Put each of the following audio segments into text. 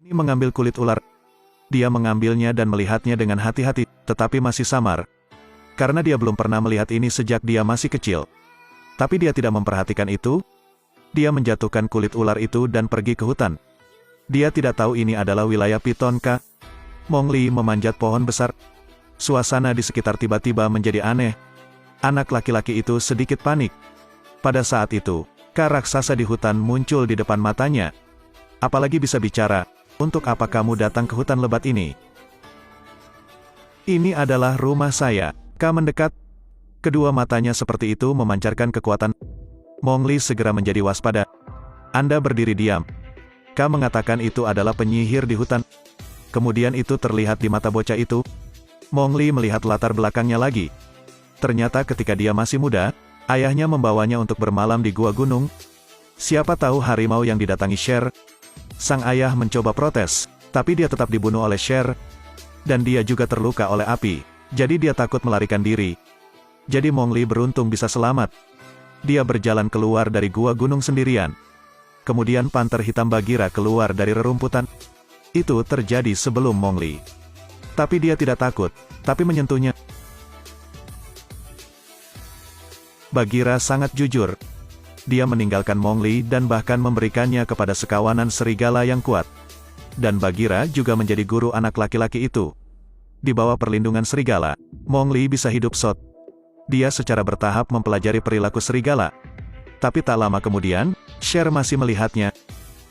Ini mengambil kulit ular. Dia mengambilnya dan melihatnya dengan hati-hati, tetapi masih samar. Karena dia belum pernah melihat ini sejak dia masih kecil. Tapi dia tidak memperhatikan itu. Dia menjatuhkan kulit ular itu dan pergi ke hutan. Dia tidak tahu ini adalah wilayah piton Ka. Mongli memanjat pohon besar. Suasana di sekitar tiba-tiba menjadi aneh. Anak laki-laki itu sedikit panik. Pada saat itu, Ka raksasa di hutan muncul di depan matanya. Apalagi bisa bicara, untuk apa kamu datang ke hutan lebat ini? Ini adalah rumah saya. Ka mendekat. Kedua matanya seperti itu memancarkan kekuatan. Mongli segera menjadi waspada. Anda berdiri diam. Ka mengatakan itu adalah penyihir di hutan. Kemudian itu terlihat di mata bocah itu. Mongli melihat latar belakangnya lagi. Ternyata ketika dia masih muda, ayahnya membawanya untuk bermalam di gua gunung. Siapa tahu harimau yang didatangi Sher. Sang ayah mencoba protes, tapi dia tetap dibunuh oleh Sher. Dan dia juga terluka oleh api, jadi dia takut melarikan diri. Jadi Mongli beruntung bisa selamat. Dia berjalan keluar dari gua gunung sendirian. Kemudian panter hitam Bagheera keluar dari rerumputan. Itu terjadi sebelum Mongli. Tapi dia tidak takut, tapi menyentuhnya. Bagheera sangat jujur. Dia meninggalkan Mongli dan bahkan memberikannya kepada sekawanan serigala yang kuat. Dan Bagheera juga menjadi guru anak laki-laki itu. Di bawah perlindungan serigala, Mongli bisa hidup sot. Dia secara bertahap mempelajari perilaku serigala. Tapi tak lama kemudian, Sher masih melihatnya.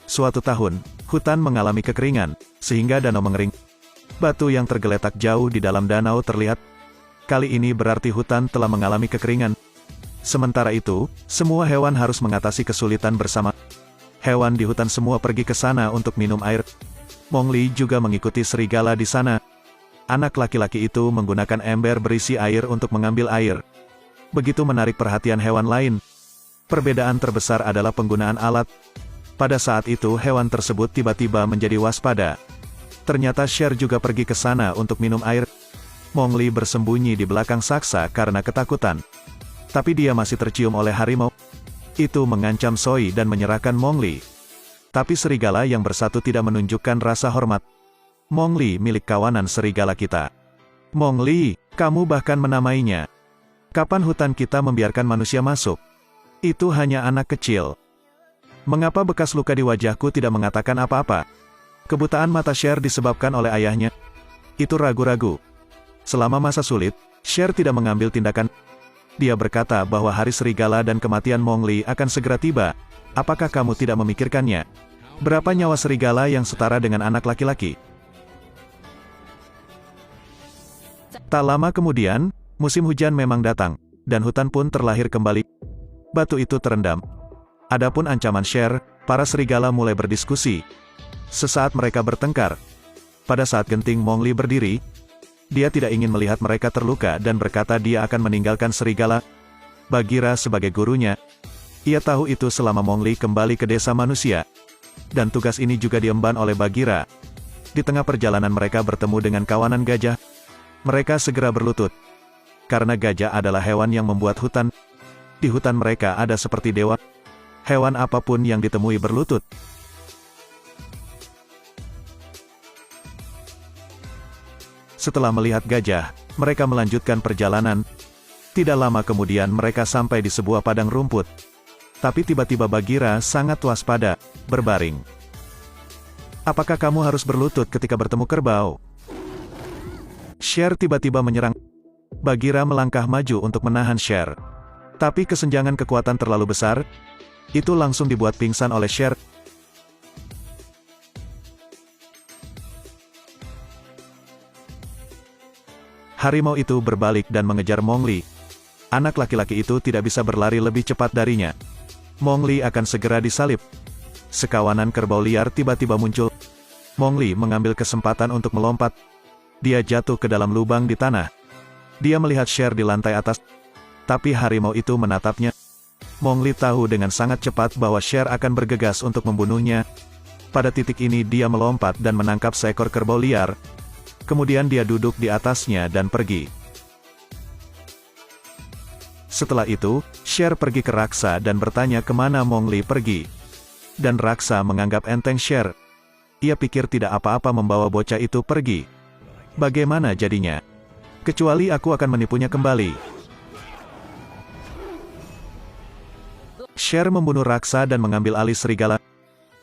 Suatu tahun, hutan mengalami kekeringan, sehingga danau mengering. Batu yang tergeletak jauh di dalam danau terlihat. Kali ini berarti hutan telah mengalami kekeringan. Sementara itu, semua hewan harus mengatasi kesulitan bersama. Hewan di hutan semua pergi ke sana untuk minum air. Mongli juga mengikuti serigala di sana. Anak laki-laki itu menggunakan ember berisi air untuk mengambil air. Begitu menarik perhatian hewan lain. Perbedaan terbesar adalah penggunaan alat. Pada saat itu hewan tersebut tiba-tiba menjadi waspada. Ternyata Sher juga pergi ke sana untuk minum air. Mongli bersembunyi di belakang saksa karena ketakutan. Tapi dia masih tercium oleh harimau. Itu mengancam Soi dan menyerahkan Mongli. Tapi serigala yang bersatu tidak menunjukkan rasa hormat. Mongli milik kawanan serigala kita. Mongli, kamu bahkan menamainya. Kapan hutan kita membiarkan manusia masuk? Itu hanya anak kecil. Mengapa bekas luka di wajahku tidak mengatakan apa-apa? Kebutaan mata Sher disebabkan oleh ayahnya. Itu ragu-ragu. Selama masa sulit, Sher tidak mengambil tindakan. Dia berkata bahwa hari serigala dan kematian Mongli akan segera tiba. Apakah kamu tidak memikirkannya? Berapa nyawa serigala yang setara dengan anak laki-laki? Tak lama kemudian, musim hujan memang datang, dan hutan pun terlahir kembali. Batu itu terendam. Adapun ancaman Sher, para serigala mulai berdiskusi. Sesaat mereka bertengkar. Pada saat genting Mongli berdiri, dia tidak ingin melihat mereka terluka dan berkata dia akan meninggalkan serigala. Bagheera sebagai gurunya. Ia tahu itu selama Mongli kembali ke desa manusia. Dan tugas ini juga diemban oleh Bagheera. Di tengah perjalanan mereka bertemu dengan kawanan gajah. Mereka segera berlutut. Karena gajah adalah hewan yang membuat hutan. Di hutan mereka ada seperti dewa. Hewan apapun yang ditemui berlutut. Setelah melihat gajah, mereka melanjutkan perjalanan. Tidak lama kemudian mereka sampai di sebuah padang rumput. Tapi tiba-tiba Bagheera sangat waspada, berbaring. Apakah kamu harus berlutut ketika bertemu kerbau? Sher tiba-tiba menyerang. Bagheera melangkah maju untuk menahan Sher. Tapi kesenjangan kekuatan terlalu besar. Itu langsung dibuat pingsan oleh Sher. Harimau itu berbalik dan mengejar Mongli. Anak laki-laki itu tidak bisa berlari lebih cepat darinya. Mongli akan segera disalib. Sekawanan kerbau liar tiba-tiba muncul. Mongli mengambil kesempatan untuk melompat. Dia jatuh ke dalam lubang di tanah. Dia melihat Sher di lantai atas. Tapi harimau itu menatapnya. Mongli tahu dengan sangat cepat bahwa Sher akan bergegas untuk membunuhnya. Pada titik ini dia melompat dan menangkap seekor kerbau liar. Kemudian dia duduk di atasnya dan pergi. Setelah itu, Sher pergi ke Raksa dan bertanya kemana Mongli pergi. Dan Raksa menganggap enteng Sher. Ia pikir tidak apa-apa membawa bocah itu pergi. Bagaimana jadinya? Kecuali aku akan menipunya kembali. Cher membunuh raksa dan mengambil alih serigala.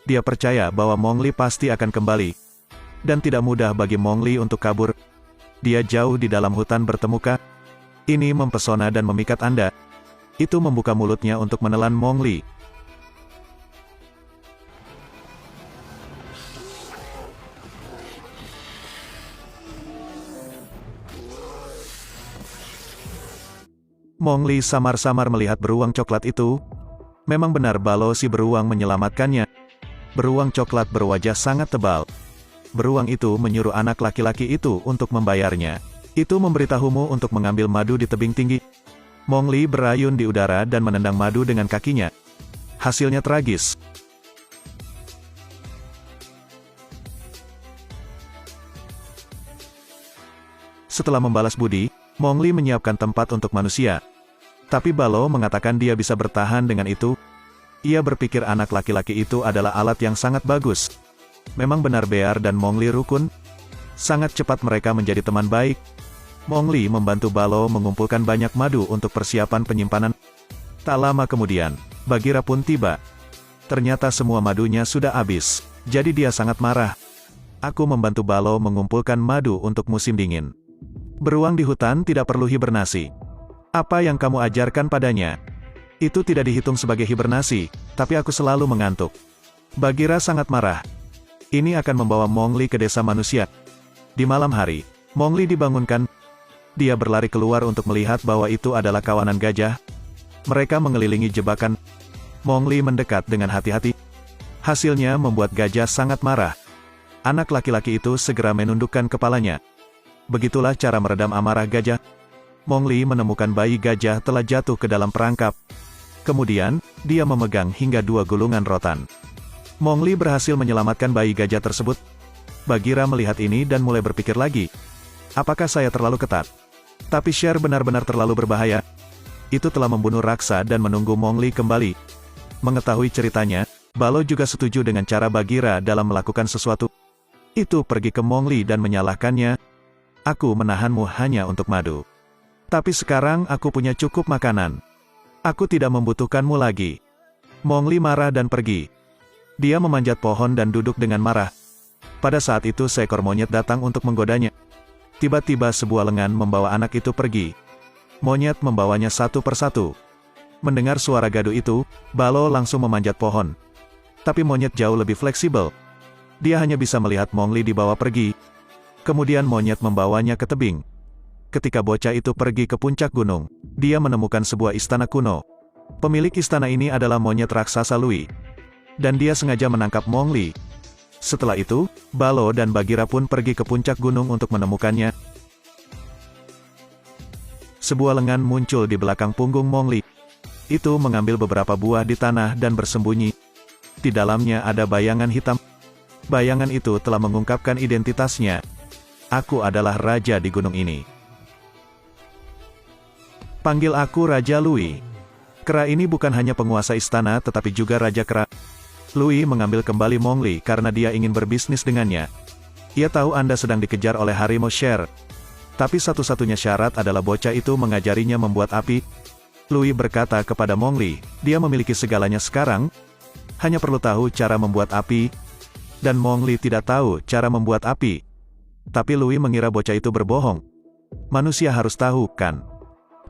Dia percaya bahwa Mowgli pasti akan kembali. Dan tidak mudah bagi Mowgli untuk kabur. Dia jauh di dalam hutan bertemukah. Ini mempesona dan memikat Anda. Itu membuka mulutnya untuk menelan Mowgli. Mowgli samar-samar melihat beruang coklat itu. Memang benar Balo si beruang menyelamatkannya. Beruang coklat berwajah sangat tebal. Beruang itu menyuruh anak laki-laki itu untuk membayarnya. Itu memberitahumu untuk mengambil madu di tebing tinggi. Mowgli berayun di udara dan menendang madu dengan kakinya. Hasilnya tragis. Setelah membalas budi, Mowgli menyiapkan tempat untuk manusia. Tapi Balo mengatakan dia bisa bertahan dengan itu. Ia berpikir anak laki-laki itu adalah alat yang sangat bagus. Memang benar Bear dan Mowgli rukun. Sangat cepat mereka menjadi teman baik. Mowgli membantu Balo mengumpulkan banyak madu untuk persiapan penyimpanan. Tak lama kemudian, Bagheera pun tiba. Ternyata semua madunya sudah habis. Jadi dia sangat marah. Aku membantu Balo mengumpulkan madu untuk musim dingin. Beruang di hutan tidak perlu hibernasi. Apa yang kamu ajarkan padanya? Itu tidak dihitung sebagai hibernasi, tapi aku selalu mengantuk. Bagheera sangat marah. Ini akan membawa Mowgli ke desa manusia. Di malam hari, Mowgli dibangunkan. Dia berlari keluar untuk melihat bahwa itu adalah kawanan gajah. Mereka mengelilingi jebakan. Mowgli mendekat dengan hati-hati. Hasilnya membuat gajah sangat marah. Anak laki-laki itu segera menundukkan kepalanya. Begitulah cara meredam amarah gajah. Mowgli menemukan bayi gajah telah jatuh ke dalam perangkap. Kemudian, dia memegang hingga 2 gulungan rotan. Mowgli berhasil menyelamatkan bayi gajah tersebut. Bagheera melihat ini dan mulai berpikir lagi. Apakah saya terlalu ketat? Tapi Cher benar-benar terlalu berbahaya. Itu telah membunuh raksa dan menunggu Mowgli kembali. Mengetahui ceritanya, Balo juga setuju dengan cara Bagheera dalam melakukan sesuatu. Itu pergi ke Mowgli dan menyalahkannya. Aku menahanmu hanya untuk madu. Tapi sekarang aku punya cukup makanan. Aku tidak membutuhkanmu lagi. Mowgli marah dan pergi. Dia memanjat pohon dan duduk dengan marah. Pada saat itu seekor monyet datang untuk menggodanya. Tiba-tiba sebuah lengan membawa anak itu pergi. Monyet membawanya satu persatu. Mendengar suara gaduh itu, Balo langsung memanjat pohon. Tapi monyet jauh lebih fleksibel. Dia hanya bisa melihat Mowgli dibawa pergi. Kemudian monyet membawanya ke tebing. Ketika bocah itu pergi ke puncak gunung, dia menemukan sebuah istana kuno. Pemilik istana ini adalah monyet raksasa Lui. Dan dia sengaja menangkap Mowgli. Setelah itu, Balo dan Bagheera pun pergi ke puncak gunung untuk menemukannya. Sebuah lengan muncul di belakang punggung Mowgli. Itu mengambil beberapa buah di tanah dan bersembunyi. Di dalamnya ada bayangan hitam. Bayangan itu telah mengungkapkan identitasnya. Aku adalah raja di gunung ini. Panggil aku Raja Lui. Kera ini bukan hanya penguasa istana tetapi juga Raja Kera. Lui mengambil kembali Mowgli karena dia ingin berbisnis dengannya. Ia tahu Anda sedang dikejar oleh harimau Cher. Tapi satu-satunya syarat adalah bocah itu mengajarinya membuat api. Lui berkata kepada Mowgli, dia memiliki segalanya sekarang, hanya perlu tahu cara membuat api. Dan Mowgli tidak tahu cara membuat api. Tapi Lui mengira bocah itu berbohong. Manusia harus tahu, kan?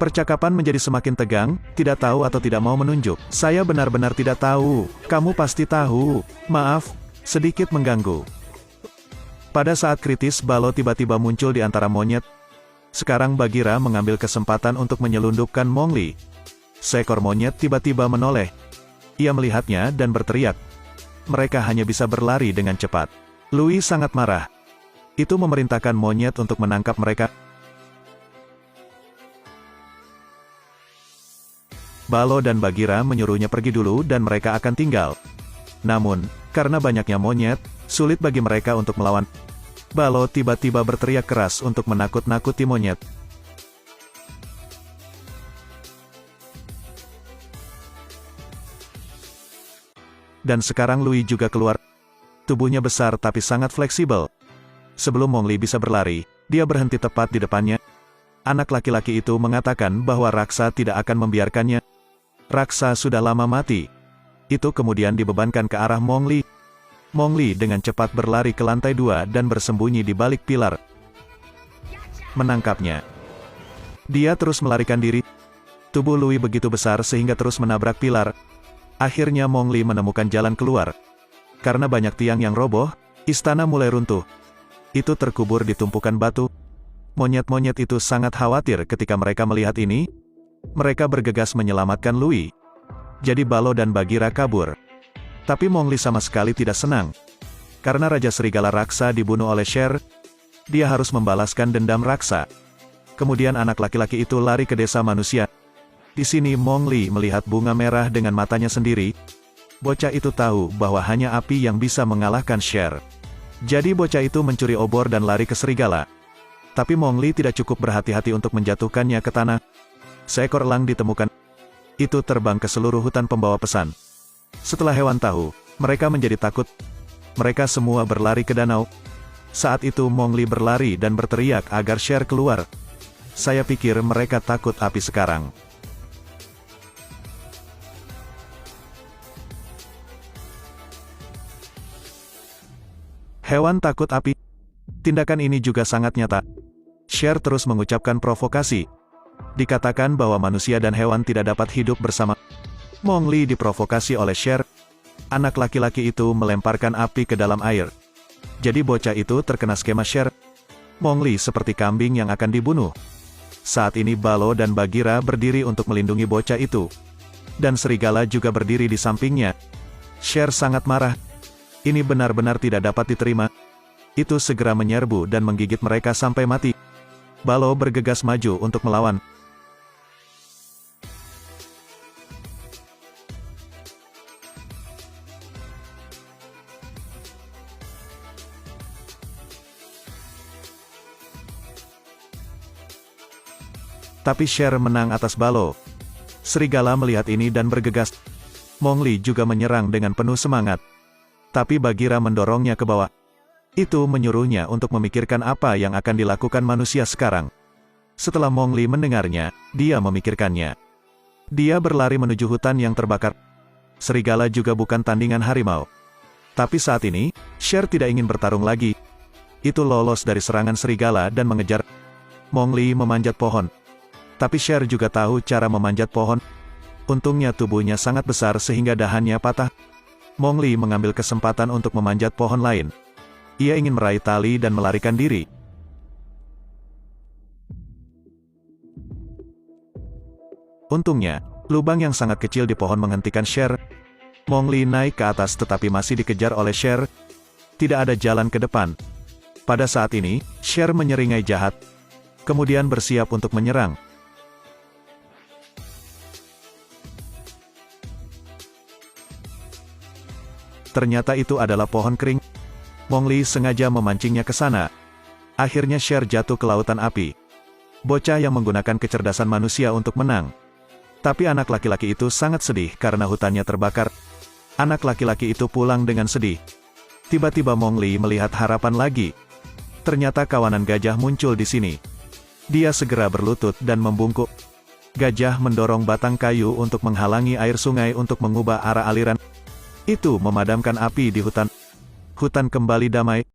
Percakapan menjadi semakin tegang, tidak tahu atau tidak mau menunjuk. Saya benar-benar tidak tahu, kamu pasti tahu. Maaf, sedikit mengganggu. Pada saat kritis Balo tiba-tiba muncul di antara monyet. Sekarang Bagheera mengambil kesempatan untuk menyelundupkan Mowgli. Seekor monyet tiba-tiba menoleh. Ia melihatnya dan berteriak. Mereka hanya bisa berlari dengan cepat. Lui sangat marah. Itu memerintahkan monyet untuk menangkap mereka. Balo dan Bagheera menyuruhnya pergi dulu dan mereka akan tinggal. Namun, karena banyaknya monyet, sulit bagi mereka untuk melawan. Balo tiba-tiba berteriak keras untuk menakut-nakuti monyet. Dan sekarang Lui juga keluar. Tubuhnya besar tapi sangat fleksibel. Sebelum Mowgli bisa berlari, dia berhenti tepat di depannya. Anak laki-laki itu mengatakan bahwa raksa tidak akan membiarkannya. Raksa sudah lama mati. Itu kemudian dibebankan ke arah Mowgli. Mowgli dengan cepat berlari ke lantai 2 dan bersembunyi di balik pilar. Menangkapnya. Dia terus melarikan diri. Tubuh Lui begitu besar sehingga terus menabrak pilar. Akhirnya Mowgli menemukan jalan keluar. Karena banyak tiang yang roboh, istana mulai runtuh. Itu terkubur di tumpukan batu. Monyet-monyet itu sangat khawatir ketika mereka melihat ini. Mereka bergegas menyelamatkan Lui. Jadi Balo dan Bagheera kabur. Tapi Mowgli sama sekali tidak senang. Karena Raja Serigala Raksa dibunuh oleh Sher, dia harus membalaskan dendam Raksa. Kemudian anak laki-laki itu lari ke desa manusia. Di sini Mowgli melihat bunga merah dengan matanya sendiri. Bocah itu tahu bahwa hanya api yang bisa mengalahkan Sher. Jadi bocah itu mencuri obor dan lari ke serigala. Tapi Mowgli tidak cukup berhati-hati untuk menjatuhkannya ke tanah. Seekor elang ditemukan. Itu terbang ke seluruh hutan pembawa pesan. Setelah hewan tahu, mereka menjadi takut. Mereka semua berlari ke danau. Saat itu Mowgli berlari dan berteriak agar Sher keluar. Saya pikir mereka takut api sekarang. Hewan takut api. Tindakan ini juga sangat nyata. Sher terus mengucapkan provokasi. Dikatakan bahwa manusia dan hewan tidak dapat hidup bersama. Mowgli diprovokasi oleh Sher. Anak laki-laki itu melemparkan api ke dalam air. Jadi bocah itu terkena skema Sher. Mowgli seperti kambing yang akan dibunuh. Saat ini Balo dan Bagheera berdiri untuk melindungi bocah itu. Dan serigala juga berdiri di sampingnya. Sher sangat marah. Ini benar-benar tidak dapat diterima. Itu segera menyerbu dan menggigit mereka sampai mati. Balo bergegas maju untuk melawan. Tapi Sher menang atas Balo. Serigala melihat ini dan bergegas. Mowgli juga menyerang dengan penuh semangat. Tapi Bagheera mendorongnya ke bawah. Itu menyuruhnya untuk memikirkan apa yang akan dilakukan manusia sekarang. Setelah Mowgli mendengarnya, dia memikirkannya. Dia berlari menuju hutan yang terbakar. Serigala juga bukan tandingan harimau. Tapi saat ini, Sher tidak ingin bertarung lagi. Itu lolos dari serangan serigala dan mengejar. Mowgli memanjat pohon. Tapi Sher juga tahu cara memanjat pohon. Untungnya tubuhnya sangat besar sehingga dahannya patah. Mowgli mengambil kesempatan untuk memanjat pohon lain. Ia ingin meraih tali dan melarikan diri. Untungnya, lubang yang sangat kecil di pohon menghentikan Sher. Mowgli naik ke atas tetapi masih dikejar oleh Sher. Tidak ada jalan ke depan. Pada saat ini, Sher menyeringai jahat. Kemudian bersiap untuk menyerang. Ternyata itu adalah pohon kering. Mowgli sengaja memancingnya ke sana. Akhirnya Sher jatuh ke lautan api. Bocah yang menggunakan kecerdasan manusia untuk menang. Tapi anak laki-laki itu sangat sedih karena hutannya terbakar. Anak laki-laki itu pulang dengan sedih. Tiba-tiba Mowgli melihat harapan lagi. Ternyata kawanan gajah muncul di sini. Dia segera berlutut dan membungkuk. Gajah mendorong batang kayu untuk menghalangi air sungai untuk mengubah arah aliran. Itu memadamkan api di hutan. Hutan kembali damai.